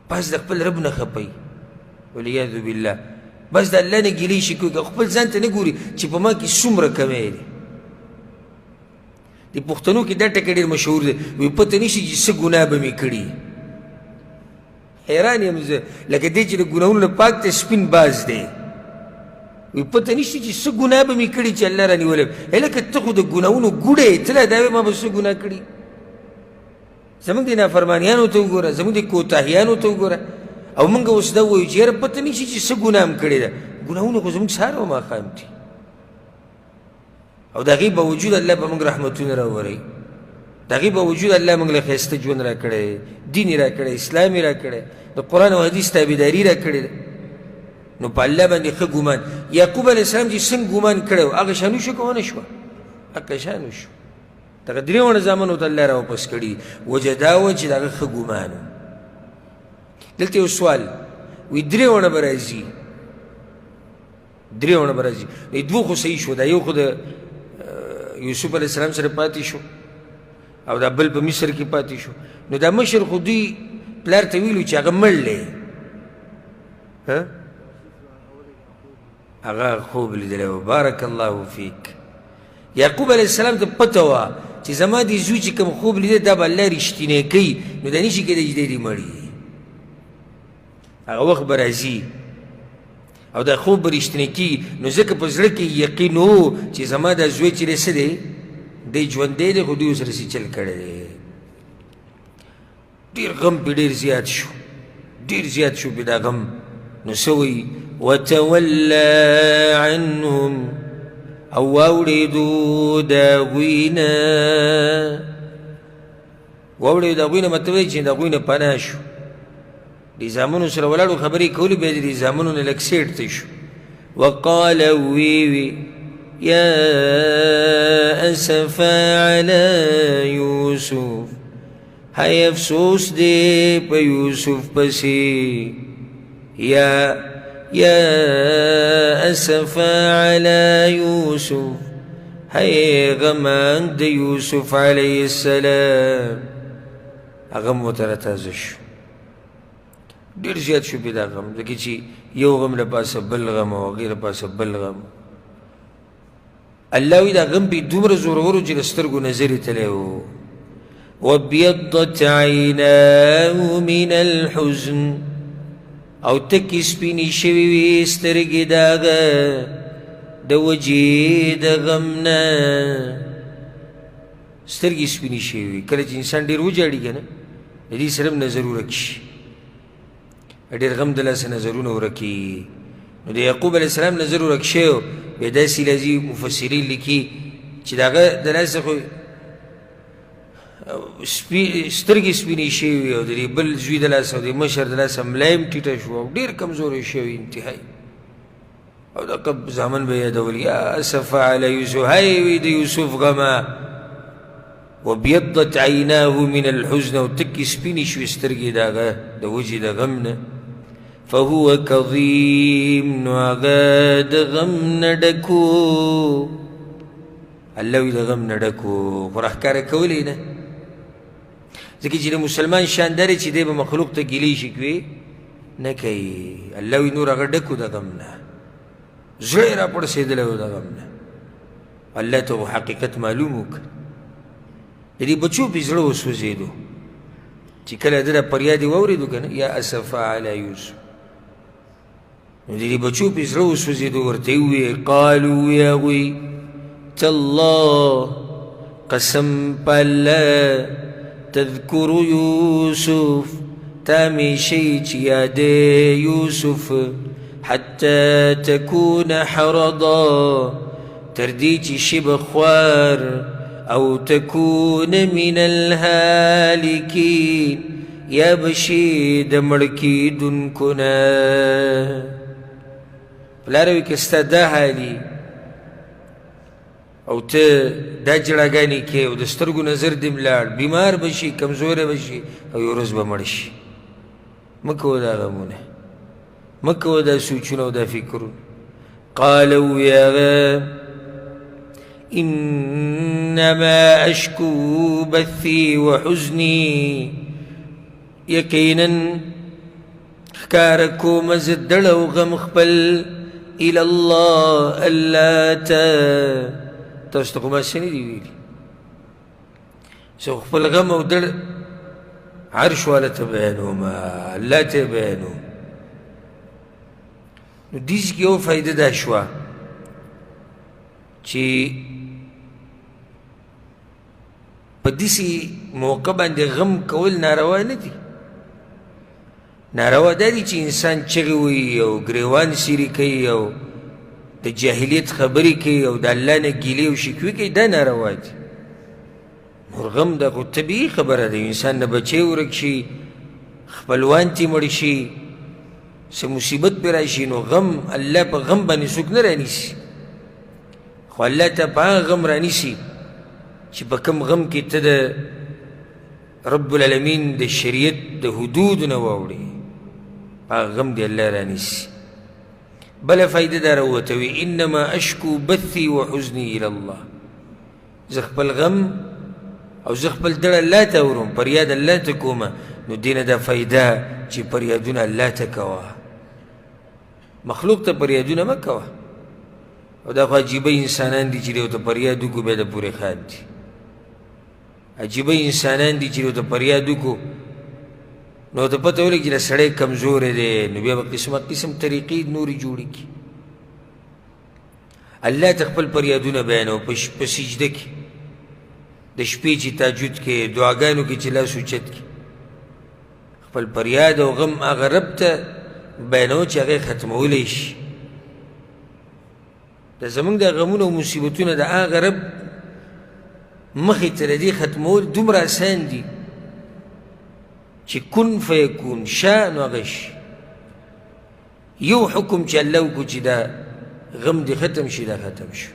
بس د خپل رب نه خپي والعیاذ بالله بس د الله نه ګیلې شي کوي خپل ځان ته نه ګوري چې په ما کې څومره کمی دی د پښتنو کې دا ټکی ډېر مشهور دی وایي پته نه شي چې څه ګناه به مې کړي حیران یم زه لکه دی چې د ګناهونو نه پاک دی سپین باز دی وایي پته نه شي چې څه ګناه به مې کړي چې الله رانیولی هلکه ته خو د ګناهونو ګوډه یې ته لا دا وایې ما به څه ګناه کړي زموږ د نافرمانیانو ته وګوره زموږ د کوتاهیانو ته وګوره او موږ اوس دا وایو چې یاره پته نه شي چې څه ګناه م کړې ده ګناهونه خو زموږ سهار او ماښام دي او د هغې باوجود الله به موږ رحمتونه راوروي د هغې باوجود الله موږ له ښایسته ژوند را کړی دین یې را کړی اسلام یې را کړی د قرآن او حدیث تابعداري را کړې ده نو په الله باندې ښه ګمان یعقوب علیه السلام چې څنګه ګمان کړی و هغه شان وشو که ونه شوه هغه شان وشو دغه درې وړه زامنو ته الله را واپس کړي وجه دا وه چې د هغه ښه ګمان و دلته یو سوال وایي درې وړه به راځي درې وړه به راځي دوه خو صحیح شو دا یو خو د یوسف علیه السلام سره پاتې شو او دا بل په مصر کې پاتې شو نو دا مشر خو دوی پلار ته ویلو چې هغه مړ دی هغه خوب لیدلی و بارک الله فیک یعقوب علیه السلام ته پته وه چې زما دې زوی چې کوم خوب لیده دا به الله رښتینی کوي نو دا نشي کېدی چې دی دې مړ وي هغه وخت به راځي او دا خوب به رښتینی کېږي نو ځکه په زړه کې یقین و چې زما دا زوی چې دی څه دی دی ژوندی دی خو دوی ورسره څه چل کړی دی ډېر غم پې ډېر زیات شو ډېر زیات شو پې دا غم نو څه وایي وتولى عنهم او واوړېدو د هغوی نه واوړېدو د هغوی نه مطلب دی چې د هغوی نه پناه شو د زامنو سره ولاړو خبرې کولې بیا د زامنو نه لږ سیټ ته شو وقال ویوي یا اسفا علی یوسف هی افسوس دی په یوسف پسې یا اسفا علی یوسف هی غمان د یوسف علیه السلام هغه م ورته راتازه شو ډېر زیات شو پې دا غم ځکه چې یو غم له پاسه بل غم او هغې له پاسه بل غم الله وایي دا غم پې دومره زورور و چې د سترګو نظر یې تلی و وابیضت عیناه من الحزن او تکې سپینې شوې وې سترګې د هغه د وجې د غم نه سترګې سپینې شوې وې کله چې انسان ډېر وجاړي که نه د دې سره هم نظر ورک شي ډېر غم د لاسه نظرونه ورکي نو د یعقوب علیه السلام نظر ورک شوی و بیا داسې لازي مفسرین لیکي چې د هغه د لاسه خو سترګې سپینې شوي وي او د دې بل زوی د لاسه او د مشر د لاسه ملا هم ټیټه شوه او ډېر کمزوری شوی انتهایي او دغه زامن به یادول یا اسفا علی یوسف هی وی د یوسف غمه وبیضت عیناه من الحزن او تکې سپینې شوې سترګې د هغه د وجې د غم نه فهو کظیم نو هغه د غم نه ډک و الله وی د غم نه ډک و خو راښکاره کولی نه ځکه چې د مسلمان شان دا دی چې دی به مخلوق ته ګیلې شکوې نه کوي الله وی نور هغه ډک و د غم نه زړه یې راپړسېدلی و د غم نه الله ته حقیقت معلوم وکړه د دې بچو پې زړه وسوځېدو چې کله ده دا فریاد یې واورېدو که نه یا اسفا علی یوسف نو د دې بچو پې زړه وسوځېدو ورته یې وویل قالو وی هغوی تالله قسم په الله تذکر یوسف تا همیشهی چې یادې یوسف حتی تکون حرضا تر دې چې شي به خوار او تكون من الهالكين یا بشي د مړ کېدونکو نه پلار وایي که ستا دا حالي او ته دا جړاګانې کوې او د سترګو نظر دې ملاړ بیمار به شي کمزوری به شي او یو ورځ به مړ شي مه کوه دا غمونه مه کوه دا سوچونه او دا فکرونه قال ووایي هغه انما اشکو بثی و حزنی یقینا ښکاره کومه زه دړ او غم خپل الی الله الله ته. تاسو ته خو ما څه نه دي ویلي، زه خپل غم او دړ عرش والا ته بیانوم، الله ته بیانوم. نو دیس کې یو فایده دا شوه چې په داسې موقع باندې غم کول ناروا نه دي. ناروا دا دي چې انسان چغې وایي او ګریوان سیري کوي او د جاهلیت خبرې کوي او د الله نه ګیلې او شکوې کوي، دا ناروا دي. نور غم دا خو طبیعي خبره ده، انسان نه بچی ورک شي، خپلوان ترې مړ شي، څه مصیبت پرې راشي، نو غم الله په غم باندې څوک نه رانیسي، خو الله ته په هغه غم رانیسي چې په کوم غم کې ته د رب العالمین د شریعت د حدود نه واوړې، په هغه غم دې الله رانیسي. بله فایده دا راوتوي انما اشکو بثي وحزني الى الله، زه خپل غم او زه خپل دړ الله ته اورم، فریاد الله ته کومه. نو دې نه دا فایده چې فریادونه الله ته کوه، مخلوق ته فریادونه مه کوه. او دا خو عجیبه انسانان دي چې یو ته فریاد وکړو بیا د پورې خان دي. عجیبه انسانان دي چې یو ته فریاد وکړو نو ته پته ولګي چې دا سړی کمزوری دی، نو بیا به قسمه قسم طریقې نورې جوړې کړي. الله ته خپل فریادونه بیانوه په سجده کې، د شپې چې تهجد کې، دعاګانو کې چې لاس اوچت کړي، خپل فریاد او غم هغه رب ته بیانوه چې هغه یې ختمولی شي. دا زمونږ د غمونه او مصیبتونه د هغه رب مخې ته د دې ختمول دومره اسان دي چې کن فیکون، شا نو هغه شي. یو حکم چې الله وکړو چې دا غم دې ختم شي، دا ختم شو،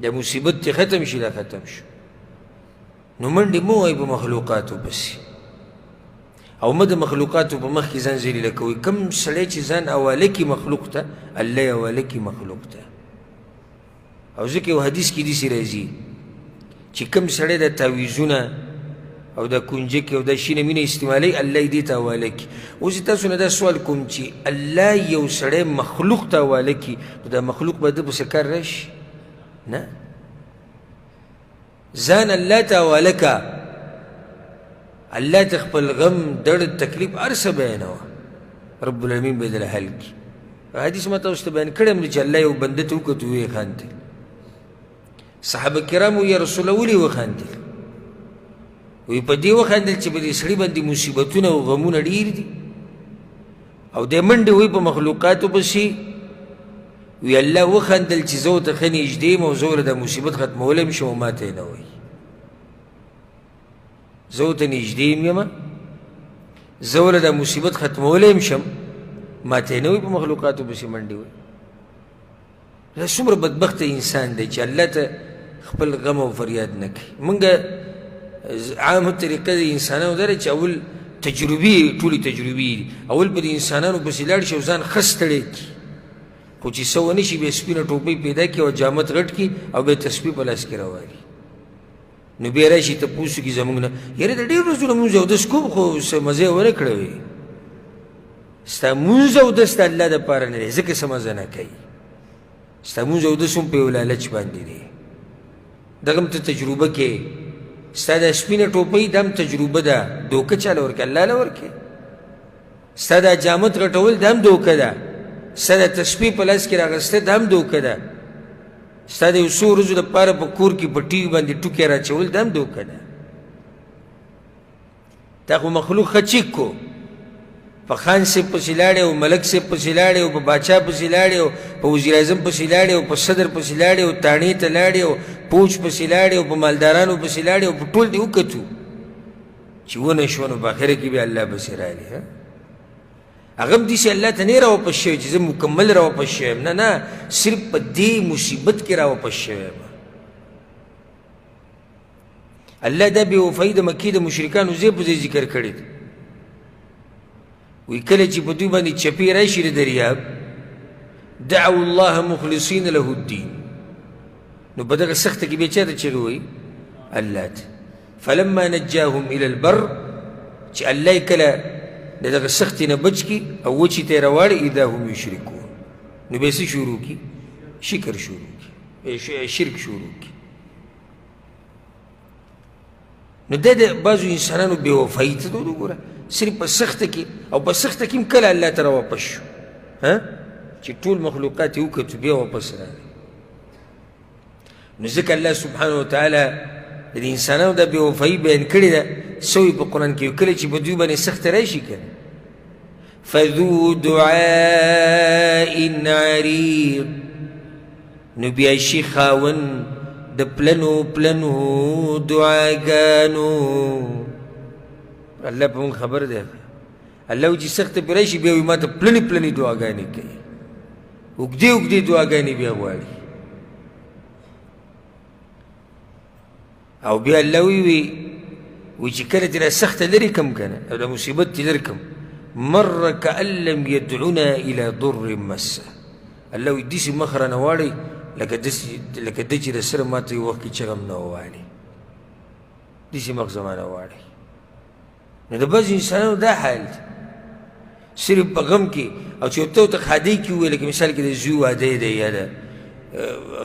دا مصیبت دې ختم شي، دا ختم شو. نو منډې مه وایئ په مخلوقاتو پسې، او مه د مخلوقاتو په مخ کې ځان ذلیله کوئ. کوم سړی چې ځان حواله کړي مخلوق ته، الله یې حواله کړي مخلوق ته. او ځکه یو حدیث کې داسې راځي چې کوم سړی د تعویذونه او د کنجکې او د شینه مینه استعمالوي، الله یې دې ته حواله کړي. اوس تاسو نه دا سوال کوم چې الله یو سړی مخلوق ته حواله کړي، نو دا مخلوق به ده پسې کار راشي؟ نه، ځان الله ته حواله کړه، الله ته خپل غم دړ تکلیف هر څه بیانوه، رب العالمین به یې دله حل کړي. حدیث ما تاسو ته بیان کړی یم چې الله یو بنده ته وکتو ویې خاندل. صحابه کرامو یا رسول الله ولې وخاندل؟ وی په دې وخاندل چې په دې سړي باندې مصیبتونه او غمونه ډېر دي، او دې منډې وی په مخلوقاتو پسې. وی الله وخاندل چې زه ورته ښه نږدې یم او زه ورله دا مصیبت ختمولی م شم او ما ته یې نه وایي. زه ورته نږدې یم، زه ورله دا مصیبت ختمولی م شم، ما ته یې نه وایي په مخلوقاتو پسې منډې وایي. دا څومره بدبخته انسان دی چې الله ته خپل غم او فریاد نه کوي. مونږ عامه طریقه د انسانانو دا چې اول تجربې، ټولې تجربې دي، اول به د انسانانو پسې لاړ شي او ځان ښه ستړی کړي، خو چې څه ونه شي بیا سپینه ټوپۍ پیدا کړي او جامت غټ کړي او بیا تسبیح په لاس کې راوالي. نو بیا راشي تپوس وکړي زموږ نه، یاره د ډېر ورځو لمونځ اودس کوم خو څه مزه یې ونه کړی وي. ستا مونځ اودس د الله دپاره نه دی، ځکه څه مزه نه کوي. ستا مونځ اودس هم په یو لالچ باندې دی. دغه هم ته تجربه کې، ستا دا سپینه ټوپۍ دا هم تجربه ده، دوکه چاله ورکړه؟ الله له ورکړې. ستا دا جامت غټول دا هم دوکه ده، ستا دا تسبیح په لاس کې راغسته دا هم دوکه ده، ستا د یو څو ورځو دپاره په کور کې په ټي وي باندې ټوکې راچول دا هم دوکه ده. تا خو مخلوق ښه چیک کو، په خان صاحب پسې لاړې او ملک صاحب پسې لاړې او په باچا پسې لاړې او په وزیر اعظم پسې لاړې او په صدر پسې لاړې او تاڼې ته لاړې او پوچ پسې لاړې او په مالدارانو پسې لاړې او په ټول دې وکتو چې ونه شوه، نو په اخره کې بیا الله پسې رالې. هغه هم داسې الله ته نه راواپس شوی چې زه مکمل راواپس شوی یم، نه نه، صرف په دې مصیبت کې راواپس شوی یم. الله دا بې وفایي د مکې د مشرکانو ځای په ځای ذکر کړی دی. وی کله چې په دوی باندې چپې راشي د دریاب، دعوا الله مخلصین له الدین، نو په دغه سخته کې بیا چا ته چغې وایي؟ الله ته. فلما نجاهم الى البر، چې الله یې کله د دغه سختي نه بچ کي او وچې ته یې راواړي اذا هم یشرکون نو بیا څه شروع کي شکر شروع کي شرک شروع کي نو دا د بعضو انسانانو بې وفایي ته وګوره صرف په سخته کې او په سخته کې هم کله الله ته راواپس شو چې ټول مخلوقات یې وکتو بیا واپس راغی نو ځکه الله سبحانه وتعالی د انسانانو دا بې وفایي بیان کړې ده څه وایي په قرآن کې کله چې په دوی باندې سخته راشي که فذو دعاء عريض نو بیا شي خاوند د پلنو پلنو دعاګانو الله په مونږ خبر دی الله چې سخته پرې راشي بیا وایي ما ته پلنې پلنې دعاګانې کوي اوږدې اوږدې دعاګانې بیا غواړي او بیا الله وی چې کله ترې سخته لرې کړم که نه او د مصیبت ترې لرې کړم مر کأن لم یدعنا الى ضر مسه الله وی داسې مخ رانه واړئ لکه ده چې د سره ما ته یو وخت کې چغم نه وواړي داسې مخ زما نه واړئ نو د بعضو انسانانو دا حال دی صرف په غم کې او چې ورته ورته ښادۍ کې ووایي لکه مثال کې د زوی واده دی یا د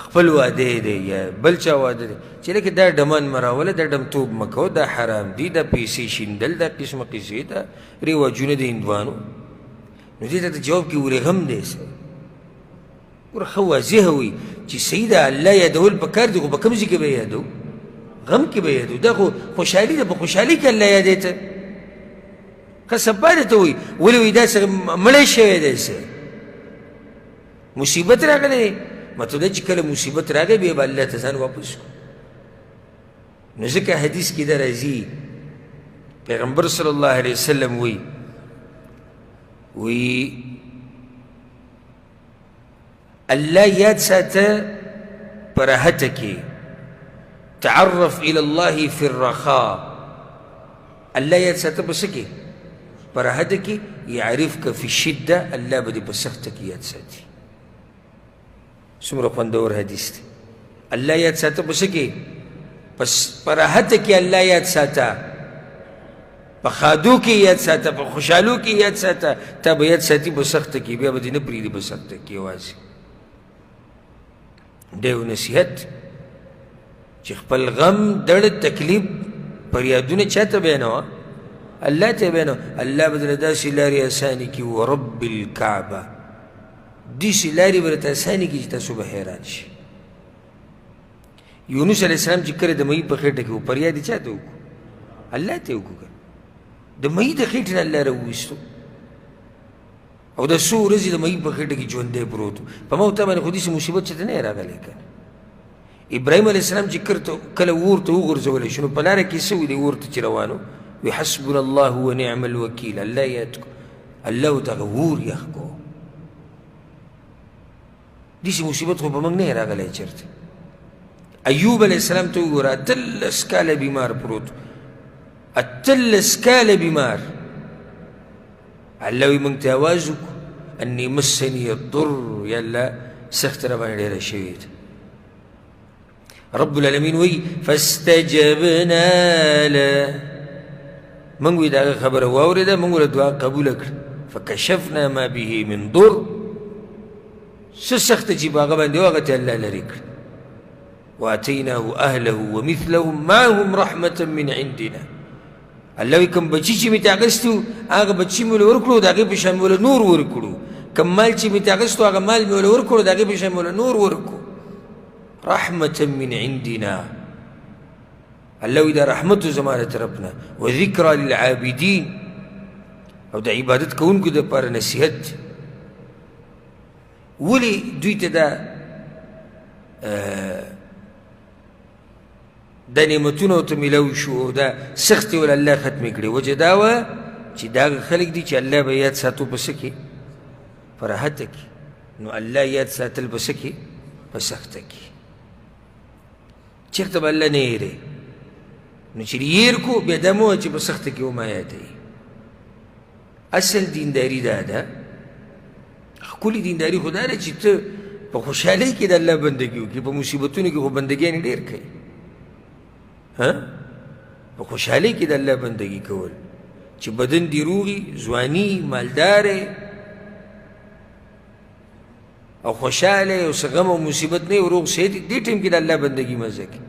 خپل واده دی یا بل چا واده دی چې لکه دا ډمان مراوله دا ډمتوب مه کوه دا حرام دي دا پیسې شیندل دا قسمه قصې دا رواجونه د هندوانو نو دې ته د جواب کې ورغم دی ګوره ښه واضحه وي چې صحیح ده الله یادول پکار دي خو په کوم ځای کې به یې یادو غم کې به یې یادو دا خو خوشحالي ده په خوشحالي کې الله یادوي ته ښه سبا درته وایي ولې وایي دا څه مړی شوی دی څه مصیبت راغلی مطلب دا چې کله مصیبت راغی بیا به الله ته ځان واپس کړو نو ځکه حدیث کې دا راځي پیغمبر صلی الله علیه وسلم وی الله یاد ساته په راحته کې تعرف الى الله في الرخاء الله یاد ساته په څه کې په راحته کې یعرفک فی الشده الله به دې په سخته کې یاد ساتي څومره خوندور حدیث دی الله یاد ساته په څه کې په راحته کې الله یاد ساته په خادو کې یاد ساته په خوشحالو کې یاد ساته تا به یاد ساتي په سخته کې بیا به دې نه پرېږدي په سخته کې یوازې دا یو نصیحت چې خپل غم دړ تکلیف فریادونه چا ته بیانوه الله ته بیانوه الله به درله داسې لارې اسانې کړي ورب الکعبه داسې لارې به درته اسانې کړي چې تاسو به حیران شي یونس علیه السلام چې کله د مهي په خېټه کې و فریاد یې چا ته وکړو الله ته یې وکړو د مهي د خېټې نه الله راوویستو او د څو ورځې د مهي په خېټه کې ژوندی پروت و په ما ورته باندې خو داسې مصیبت چېرته نه یې راغلی که ابراهیم علیه السلام چې کله اور ته وغورځولی شو نو په لاره کې څه ویلي اور ته چې روان و وی حسبنا الله ونعم الوکیل الله یاد کړو الله ورته هغه اور یخ کړو داسې مصیبت خو په موږ نه یې راغلی چېرته ایوب علیه السلام ته وګوره 18 کاله بیمار پروت 18 کاله بیمار الله وی موږ ته اواز وکړو انی مسني الضر یا الله سخت را باندې ډېره شوې ده رب العالمین وی فاستجبنا له موږ وی د هغه خبره واورېده موږ ورله دعا قبوله کړه فکشفنا ما به من ضر څه سخته چې په هغه باندې و هغه ته الله لرې کړه واتیناه اهله ومثلهم معهم رحمة من عندنا الله وی کوم بچي چې مې ته اخیستي وو هغه بچي مې ورله ورکړو د هغې په شان مې ورله نور ورکړو کوم مال چې مې ته اخیستو هغه مال مې ورله ورکړو د هغې په شان مې ورله نور ورکړو رحمة من عندنا الله وی دا رحمت زما له طرفنا وذکرى للعابدین او د عبادت کوونکو دپاره نصیحت ولې دوی ته دا نعمتونه ورته میلاو شو او دا سختې ول الله ختمې کړې وجه دا وه چې دا هغه خلک دي چې الله به یاد ساتو په څه کې په راحته کې نو الله یاد ساتل په څه کې په سخته کې چېرته به الله نه هېرې نو چې هېر کو بیا دا مه وه چې په سخته کې وما یادوي اصل دینداري دا ده ښکلې دینداري خو دا ده چې ته په خوشحالۍ کې د الله بندګي وکړي په مصیبتونو کې خو بندګیانې ډېر کوي په خوشحالۍ کې د الله بندګي کول چې بدن دې روغي ځواني مالدارې او خوشحاله او څه غم او مصیبت نه وي روغ صحت دې ټیم کې د الله بندګي مزه کوي